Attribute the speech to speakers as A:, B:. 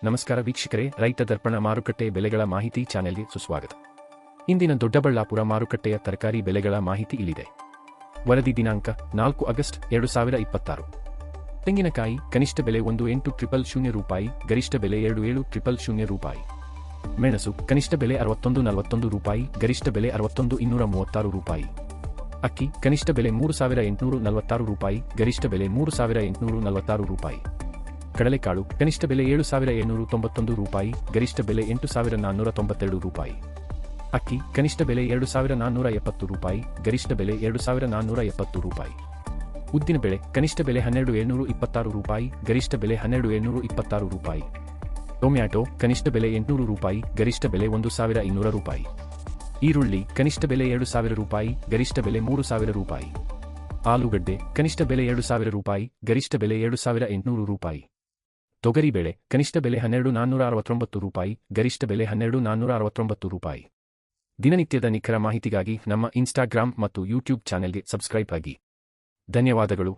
A: ನಮಸ್ಕಾರ ವೀಕ್ಷಕರೇ, ರೈತ ದರ್ಪಣ ಮಾರುಕಟ್ಟೆ ಬೆಲೆಗಳ ಮಾಹಿತಿ ಚಾನೆಲ್ಗೆ ಸುಸ್ವಾಗತ. ಇಂದಿನ ದೊಡ್ಡಬಳ್ಳಾಪುರ ಮಾರುಕಟ್ಟೆಯ ತರಕಾರಿ ಬೆಲೆಗಳ ಮಾಹಿತಿ ಇಲ್ಲಿದೆ. ವರದಿ ದಿನಾಂಕ 4 ಆಗಸ್ಟ್ 2026. ತೆಂಗಿನಕಾಯಿ ಕನಿಷ್ಠ ಬೆಲೆ 18,000 ರೂಪಾಯಿ, ಗರಿಷ್ಠ ಬೆಲೆ 27,000 ರೂಪಾಯಿ. ಮೆಣಸು ಕನಿಷ್ಠ ಬೆಲೆ 61,41 ರೂಪಾಯಿ, ಗರಿಷ್ಠ ಬೆಲೆ 61,236 ರೂಪಾಯಿ. ಅಕ್ಕಿ ಕನಿಷ್ಠ ಬೆಲೆ 3,846 ರೂಪಾಯಿ, ಗರಿಷ್ಠ ಬೆಲೆ 3,846 ರೂಪಾಯಿ. ಕಡಲೆಕಾಳು ಕನಿಷ್ಠ ಬೆಲೆ 7,791 ರೂಪಾಯಿ, ಗರಿಷ್ಠ ಬೆಲೆ 8,492 ರೂಪಾಯಿ. ಅಕ್ಕಿ ಕನಿಷ್ಠ ಬೆಲೆ 2,470 ರೂಪಾಯಿ, ಗರಿಷ್ಠ ಬೆಲೆ 2,470 ರೂಪಾಯಿ. ಉದ್ದಿನ ಬೆಳೆ ಕನಿಷ್ಠ ಬೆಲೆ 12,726 ರೂಪಾಯಿ, ಗರಿಷ್ಠ ಬೆಲೆ 12,726 ರೂಪಾಯಿ. ಟೊಮ್ಯಾಟೊ ಕನಿಷ್ಠ ಬೆಲೆ 800 ರೂಪಾಯಿ, ಗರಿಷ್ಠ ಬೆಲೆ 1,200 ರೂಪಾಯಿ. ಈರುಳ್ಳಿ ಕನಿಷ್ಠ ಬೆಲೆ 2,000 ರೂಪಾಯಿ, ಗರಿಷ್ಠ ಬೆಲೆ 3,000 ರೂಪಾಯಿ. ಆಲೂಗಡ್ಡೆ ಕನಿಷ್ಠ ಬೆಲೆ 2,000 ರೂಪಾಯಿ, ಗರಿಷ್ಠ ಬೆಲೆ 2,800 ರೂಪಾಯಿ. ತೊಗರಿಬೇಳೆ ಕನಿಷ್ಠ ಬೆಲೆ 12,469 ರೂಪಾಯಿ, ಗರಿಷ್ಠ ಬೆಲೆ 12,469 ರೂಪಾಯಿ. ದಿನನಿತ್ಯದ ನಿಖರ ಮಾಹಿತಿಗಾಗಿ ನಮ್ಮ ಇನ್ಸ್ಟಾಗ್ರಾಮ್ ಮತ್ತು ಯೂಟ್ಯೂಬ್ ಚಾನೆಲ್ಗೆ ಸಬ್ಸ್ಕ್ರೈಬ್ ಆಗಿ. ಧನ್ಯವಾದಗಳು.